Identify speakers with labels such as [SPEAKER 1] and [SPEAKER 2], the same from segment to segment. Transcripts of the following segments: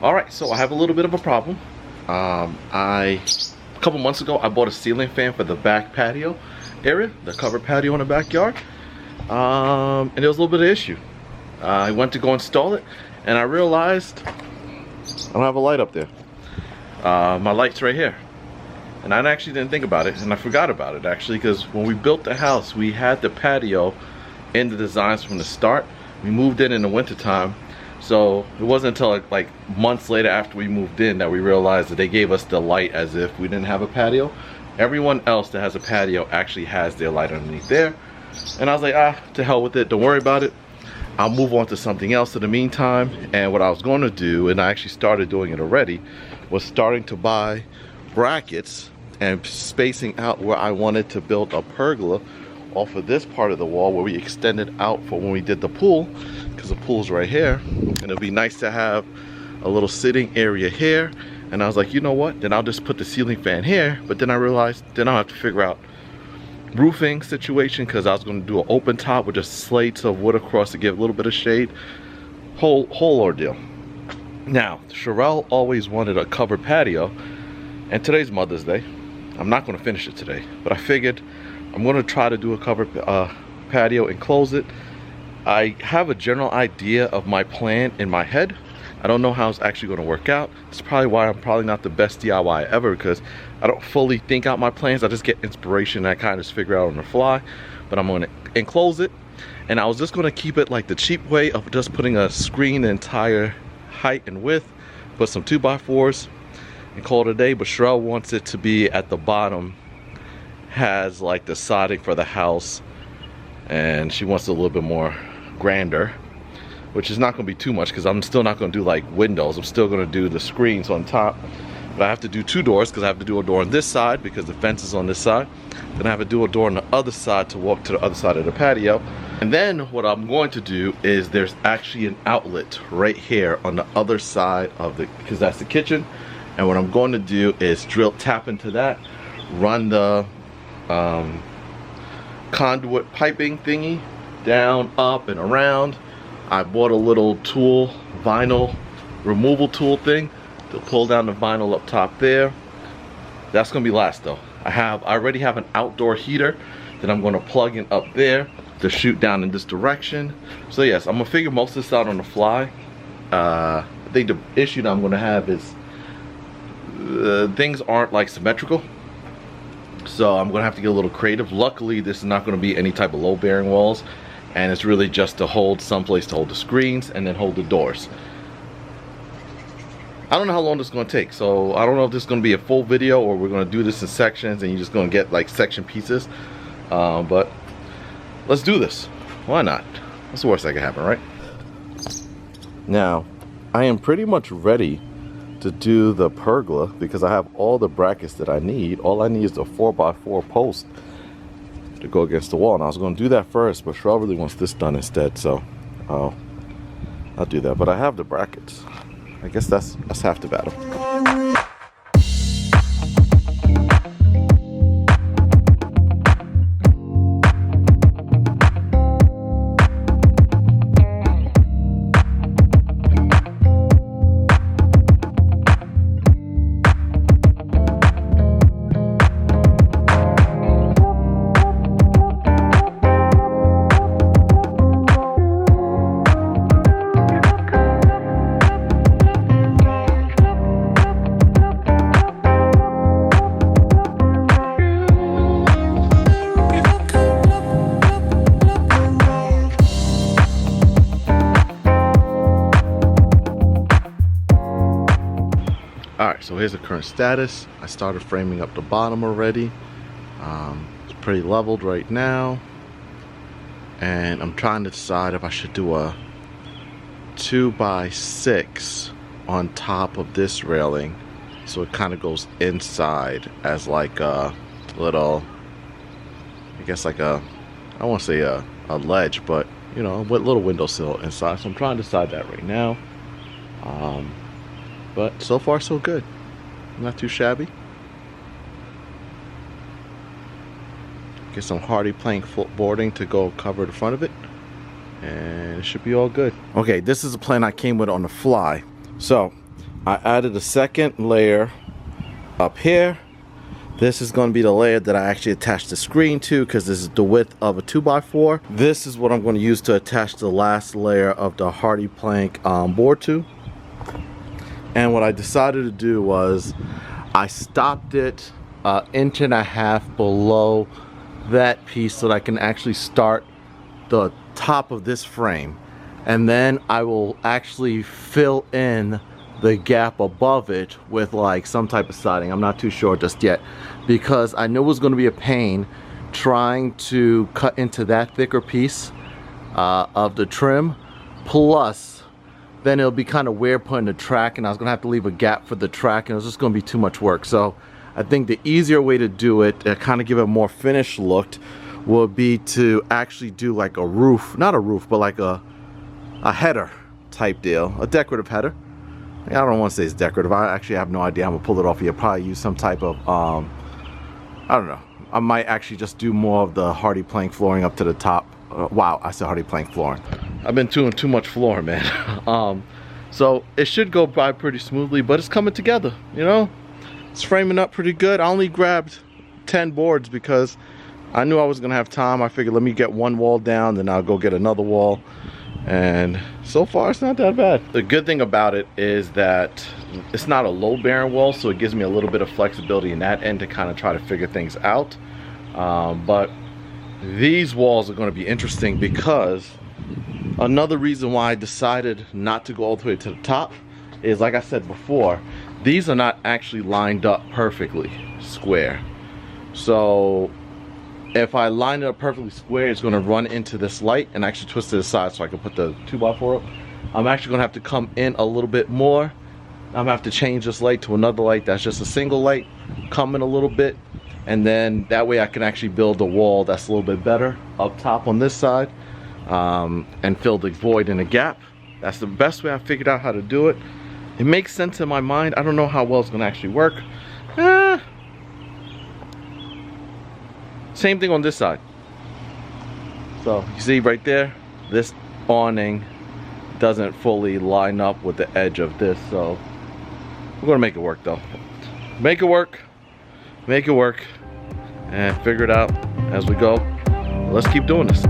[SPEAKER 1] Alright, so I have a little bit of a problem. A couple months ago I bought a ceiling fan for the back patio area, the covered patio in the backyard. And there was a little bit of issue. I went to go install it and I realized I don't have a light up there. My light's right here. And I actually didn't think about it, and I forgot about it actually, because when we built the house we had the patio in the designs from the start. We moved in the winter time, so it wasn't until like months later after we moved in that we realized that they gave us the light as if we didn't have a patio. Everyone else that has a patio actually has their light underneath there. And I was like, to hell with it, don't worry about it. I'll move on to something else in the meantime. And what I was going to do, and I actually started doing it already, was starting to buy brackets and spacing out where I wanted to build a pergola off of this part of the wall where we extended out for when we did the pool, because the pool's right here, and it'll be nice to have a little sitting area here. And I was like, you know what, then I'll just put the ceiling fan here. But then I realized then I'll have to figure out roofing situation, because I was going to do an open top with just slates of wood across to give a little bit of shade. Whole ordeal. Now Sherelle always wanted a covered patio, and today's Mother's Day. I'm not going to finish it today, but I figured I'm going to try to do a covered patio and close it. I have a general idea of my plan in my head. I don't know how it's actually going to work out. It's probably why I'm probably not the best DIY ever, because I don't fully think out my plans. I just get inspiration and I kind of just figure out on the fly. But I'm going to enclose it, and I was just going to keep it like the cheap way of just putting a screen the entire height and width, put some 2x4s and call it a day. But Sherelle wants it to be at the bottom, has like the siding for the house, and she wants it a little bit more grander, which is not going to be too much, because I'm still not going to do like windows. I'm still going to do the screens on top, but I have to do 2 doors, because I have to do a door on this side because the fence is on this side. Then I have to do a door on the other side to walk to the other side of the patio. And then what I'm going to do is there's actually an outlet right here on the other side of the, because that's the kitchen. And what I'm going to do is tap into that, run the conduit piping thingy down, up, and around. I bought a little tool, vinyl removal tool thing to pull down the vinyl up top there. That's gonna be last though. I already have an outdoor heater that I'm gonna plug in up there to shoot down in this direction. So yes, I'm gonna figure most of this out on the fly. I think the issue that I'm gonna have is things aren't like symmetrical, so I'm gonna have to get a little creative. Luckily this is not gonna be any type of load bearing walls, and it's really just to hold someplace to hold the screens and then hold the doors. I don't know how long this is gonna take, so I don't know if this is gonna be a full video or we're gonna do this in sections and you're just gonna get like section pieces. But let's do this. Why not? What's the worst that can happen, right? Now I am pretty much ready to do the pergola, because I have all the brackets that I need. All I need is a 4x4 post to go against the wall, and I was going to do that first, but Sherelle really wants this done instead, so I'll do that. But I have the brackets. I guess that's half the battle. Alright, so here's the current status. I started framing up the bottom already. It's pretty leveled right now. And I'm trying to decide if I should do a 2x6 on top of this railing, so it kind of goes inside as like a little, I guess like a, I don't want to say a ledge, but you know, with little windowsill inside. So I'm trying to decide that right now. But so far so good. Not too shabby. Get some hardy plank footboarding to go cover the front of it, and it should be all good. Okay, this is a plan I came with on the fly. So I added a second layer up here. This is going to be the layer that I actually attach the screen to, because this is the width of a 2x4. This is what I'm going to use to attach the last layer of the hardy plank board to. And what I decided to do was I stopped it an inch and a half below that piece so that I can actually start the top of this frame, and then I will actually fill in the gap above it with like some type of siding. I'm not too sure just yet, because I knew it was going to be a pain trying to cut into that thicker piece of the trim, plus then it'll be kind of weird putting the track, and I was gonna have to leave a gap for the track, and it was just gonna be too much work. So I think the easier way to do it, kind of give it a more finished look, will be to actually do like a roof, not a roof, but like a header type deal, a decorative header. I don't want to say it's decorative. I actually have no idea. I'm gonna pull it off here. Probably use some type of I don't know. I might actually just do more of the hardy plank flooring up to the top. Wow, I said hardy plank flooring. I've been doing too much flooring, man. So it should go by pretty smoothly, but it's coming together, you know? It's framing up pretty good. I only grabbed 10 boards because I knew I was gonna have time. I figured let me get one wall down, then I'll go get another wall. And so far it's not that bad. The good thing about it is that it's not a load bearing wall, so it gives me a little bit of flexibility in that end to kind of try to figure things out. But these walls are going to be interesting, because another reason why I decided not to go all the way to the top is, like I said before, these are not actually lined up perfectly square. So if I line it up perfectly square, it's going to run into this light and actually twist to the side so I can put the 2x4 up. I'm actually going to have to come in a little bit more. I'm going to have to change this light to another light that's just a single light, come in a little bit, and then that way I can actually build a wall that's a little bit better up top on this side, and fill the void in the gap. That's the best way I figured out how to do it. It makes sense in my mind. I don't know how well it's going to actually work. Same thing on this side. So you see right there, this awning doesn't fully line up with the edge of this, so we're gonna make it work though. Make it work, and figure it out as we go. Let's keep doing this.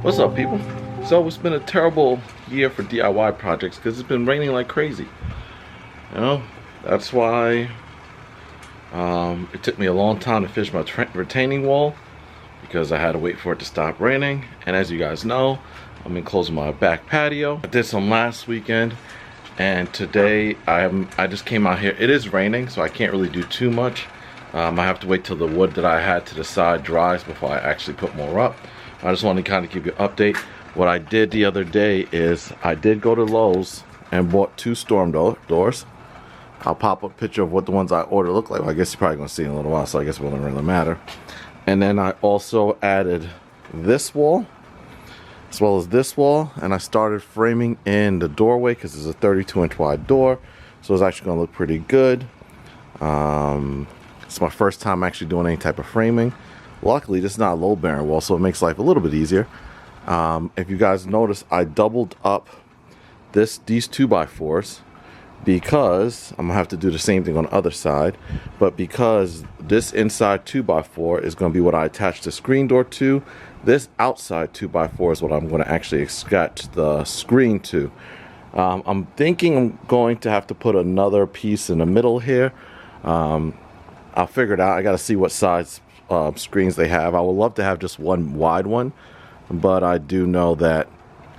[SPEAKER 1] What's up, people? So it's been a terrible year for DIY projects because it's been raining like crazy. You know, that's why it took me a long time to finish my retaining wall, because I had to wait for it to stop raining. And as you guys know, I'm enclosing my back patio. I did some last weekend, and today I just came out here. It is raining, so I can't really do too much. I have to wait till the wood that I had to the side dries before I actually put more up. I just want to kind of give you an update. What I did the other day is I did go to Lowe's and bought 2 storm doors. I'll pop up a picture of what the ones I ordered look like. Well, I guess you're probably going to see in a little while, so I guess it won't really matter. And then I also added this wall as well as this wall, and I started framing in the doorway because it's a 32-inch wide door, so it's actually going to look pretty good. It's my first time actually doing any type of framing. Luckily, this is not a load bearing wall, so it makes life a little bit easier. If you guys notice, I doubled up these 2x4s because I'm gonna have to do the same thing on the other side, but because this inside 2x4 is going to be what I attach the screen door to, this outside 2x4 is what I'm going to actually attach the screen to. I'm thinking I'm going to have to put another piece in the middle here. I'll figure it out. I got to see what size screens they have. I would love to have just one wide one, but I do know that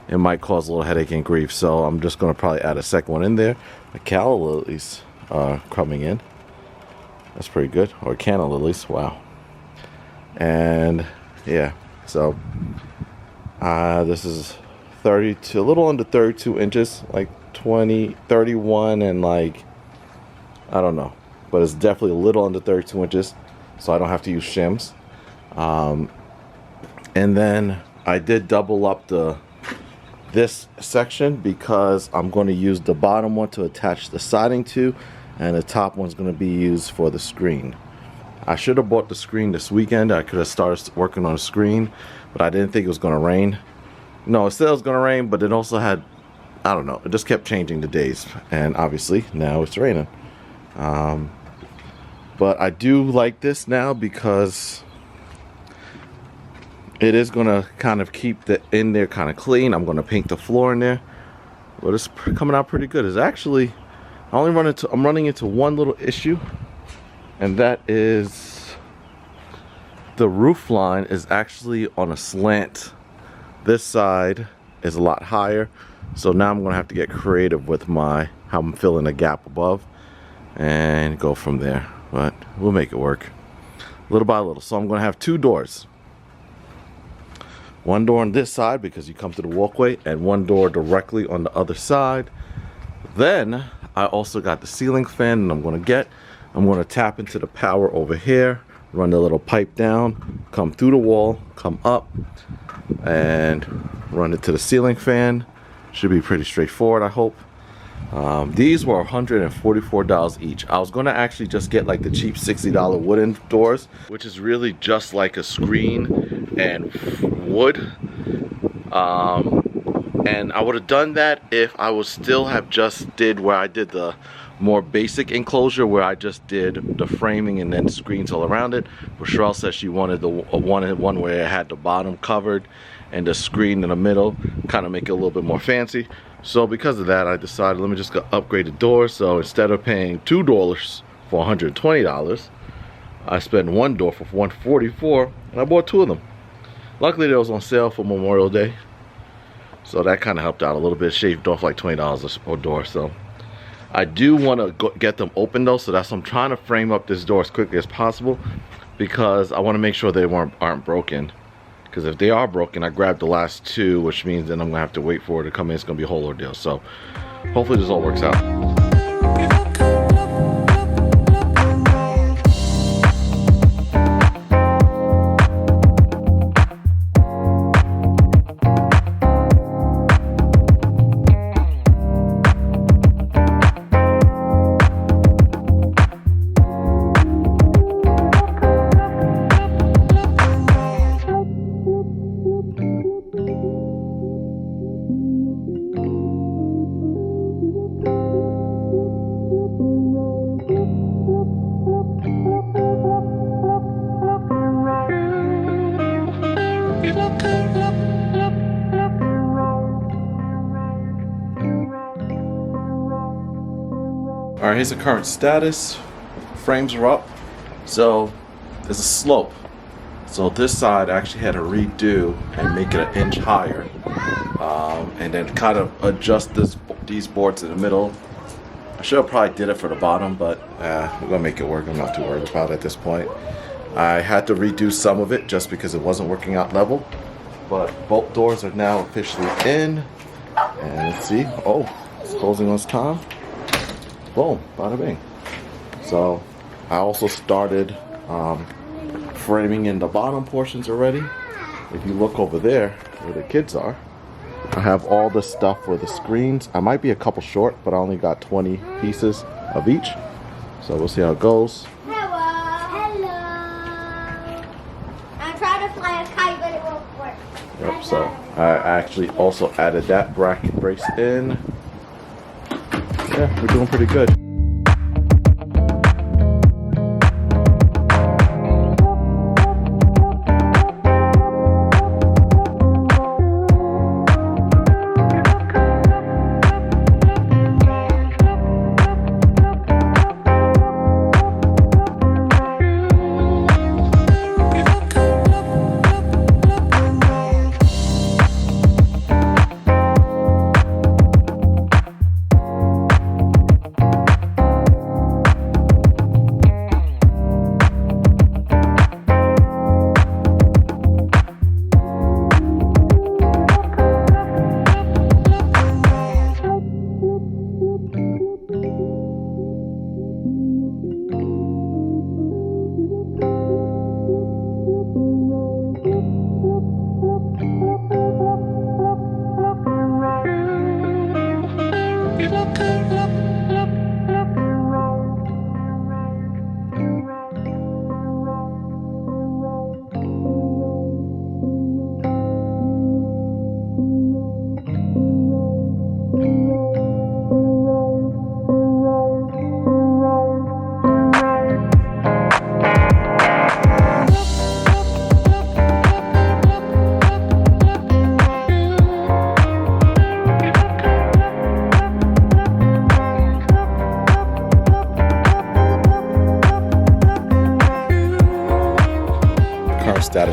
[SPEAKER 1] it might cause a little headache and grief, so I'm just going to probably add a second one in there. The calla lilies are coming in. That's pretty good. Or canna lilies. Wow. And yeah, So this is 32, a little under 32 inches, like 20, 31, and like, I don't know, but it's definitely a little under 32 inches, so I don't have to use shims. And then I did double up this section because I'm going to use the bottom one to attach the siding to, and the top one's going to be used for the screen. I should have bought the screen this weekend. I could have started working on a screen, but I didn't think it was going to rain. No, it said it was going to rain, but it also had, I don't know, it just kept changing the days, and obviously now it's raining. But I do like this now because it is going to kind of keep the in there kind of clean. I'm going to paint the floor in there, but it's coming out pretty good. It's actually, I'm running into one little issue, and that is the roof line is actually on a slant. This side is a lot higher, so now I'm going to have to get creative with how I'm filling the gap above and go from there, but we'll make it work little by little. So I'm going to have two doors. One door on this side because you come to the walkway, and one door directly on the other side. Then I also got the ceiling fan, and I'm going to tap into the power over here, run the little pipe down, come through the wall, come up, and run it to the ceiling fan. Should be pretty straightforward, I hope. These were $144 each. I was going to actually just get like the cheap $60 wooden doors, which is really just like a screen and wood. And I would have done that if I would still have just did where I did the more basic enclosure, where I just did the framing and then screens all around it. But Sherelle said she wanted one where it had the bottom covered and the screen in the middle, kind of make it a little bit more fancy. So because of that, I decided let me just go upgrade the door. So instead of paying $2 for $120, I spent one door for $144, and I bought two of them. Luckily, they was on sale for Memorial Day, so that kind of helped out a little bit. Shaved off like $20 a door. So I do want to get them open though, so that's why I'm trying to frame up this door as quickly as possible, because I want to make sure they aren't broken. Because if they are broken, I grabbed the last two, which means then I'm gonna have to wait for it to come in. It's gonna be a whole ordeal. So hopefully this all works out. All right, here's the current status. Frames are up. So there's a slope. So this side I actually had to redo and make it an inch higher. And then kind of adjust these boards in the middle. I should have probably did it for the bottom, but we're gonna make it work. I'm not too worried about it at this point. I had to redo some of it just because it wasn't working out level. But both doors are now officially in. And let's see. Oh, it's closing on its time. Boom, bada bing. So I also started framing in the bottom portions already. If you look over there where the kids are, I have all the stuff for the screens. I might be a couple short, but I only got 20 pieces of each. So we'll see how it goes.
[SPEAKER 2] Hello. Hello. I'm trying to fly a kite, but it won't work.
[SPEAKER 1] Yep, so I actually also added that bracket brace in. Yeah, we're doing pretty good.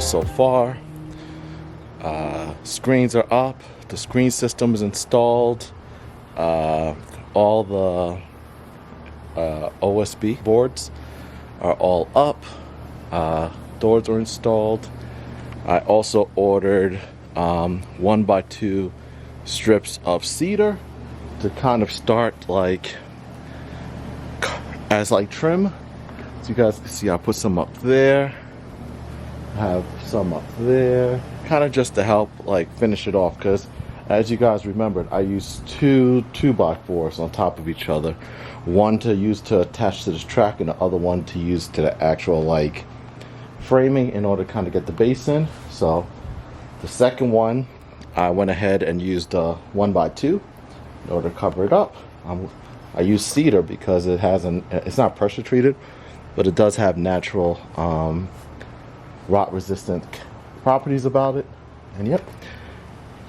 [SPEAKER 1] progress so far. Screens are up. The screen system is installed. All the OSB boards are all up. Doors are installed. I also ordered 1x2 strips of cedar to kind of start like as like trim. So you guys can see I put some up there. I have some up there, kind of just to help like finish it off, because as you guys remembered, I used two 2x4s on top of each other, one to use to attach to this track and the other one to use to the actual like framing in order to kind of get the base in. So the second one I went ahead and used a 1x2 in order to cover it up. I use cedar because it's not pressure treated, but it does have natural rot resistant properties about it. And yep,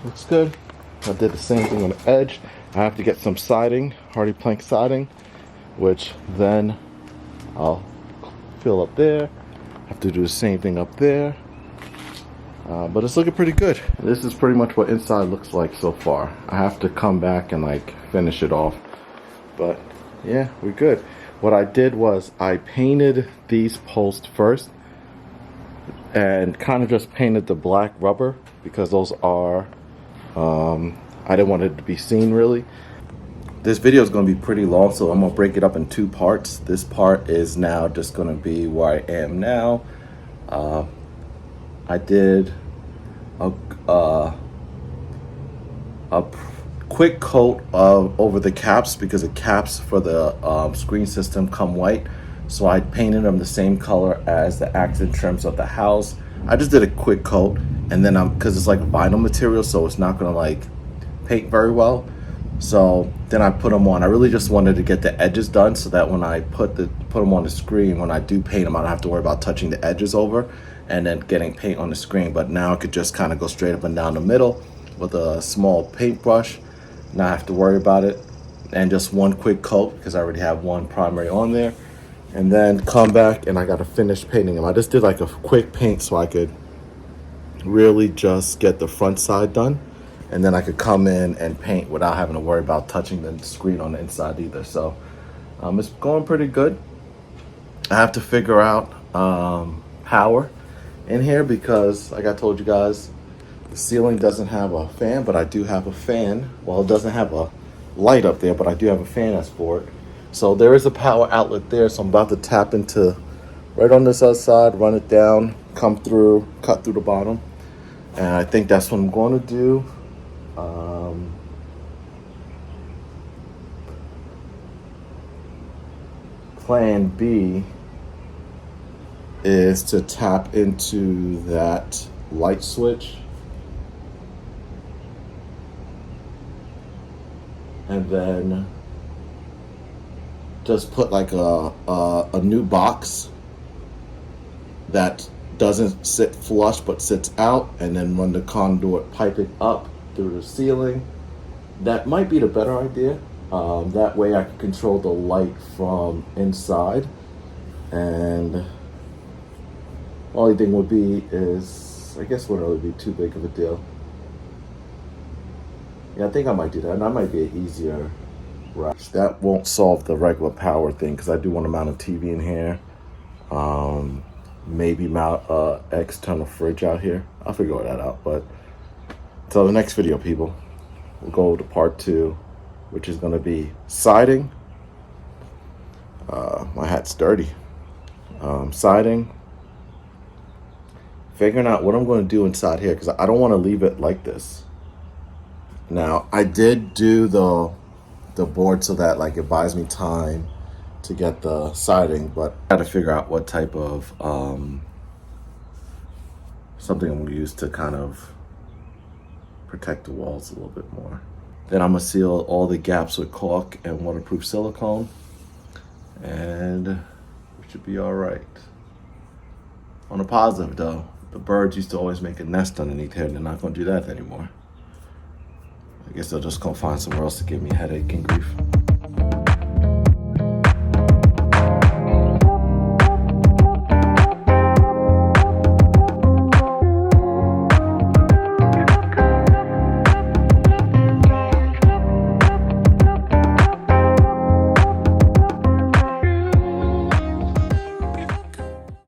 [SPEAKER 1] looks good. I did the same thing on the edge. I have to get some siding, hardy plank siding, which then I'll fill up there. Have to do the same thing up there. But it's looking pretty good. This is pretty much what inside looks like so far. I have to come back and like finish it off, but yeah, we're good. What I did was I painted these posts first and kind of just painted the black rubber because those are I didn't want it to be seen really. This video is going to be pretty long, so I'm going to break it up in two parts. This part is now just going to be where I am now. I did a quick coat over the caps because the caps for the screen system come white. So I painted them the same color as the accent trims of the house. I just did a quick coat, and then because it's like vinyl material, so it's not gonna like paint very well. So then I put them on. I really just wanted to get the edges done so that when I put them on the screen, when I do paint them, I don't have to worry about touching the edges over and then getting paint on the screen. But now I could just kind of go straight up and down the middle with a small paintbrush. Not have to worry about it, and just one quick coat because I already have one primary on there. And then come back and I got to finish painting them. I just did like a quick paint so I could really just get the front side done. And then I could come in and paint without having to worry about touching the screen on the inside either. So it's going pretty good. I have to figure out power in here because like I told you guys, the ceiling doesn't have a fan, but I do have a fan. Well, it doesn't have a light up there, but I do have a fan that's for it. So there is a power outlet there, so I'm about to tap into right on this other side, run it down, come through, cut through the bottom. And I think that's what I'm going to do. Plan B is to tap into that light switch and then just put like a new box that doesn't sit flush but sits out, and then run the conduit piping up through the ceiling. That might be the better idea. That way I can control the light from inside, and only thing would be is, I guess wouldn't really be too big of a deal. Yeah, I think I might do that, and that might be an easier route. That won't solve the regular power thing because I do want to mount a TV in here. Maybe mount a external fridge out here. I'll figure that out. But until the next video, people, we'll go to part 2, which is going to be siding. My hat's dirty. Siding. Figuring out what I'm going to do inside here because I don't want to leave it like this. Now, I did do the board so that like it buys me time to get the siding, but I got to figure out what type of something I'm going to use to kind of protect the walls a little bit more. Then I'm going to seal all the gaps with caulk and waterproof silicone, and we should be all right. On a positive though, the birds used to always make a nest underneath here, and they're not going to do that anymore. I guess they're just going to find somewhere else to give me a headache and grief.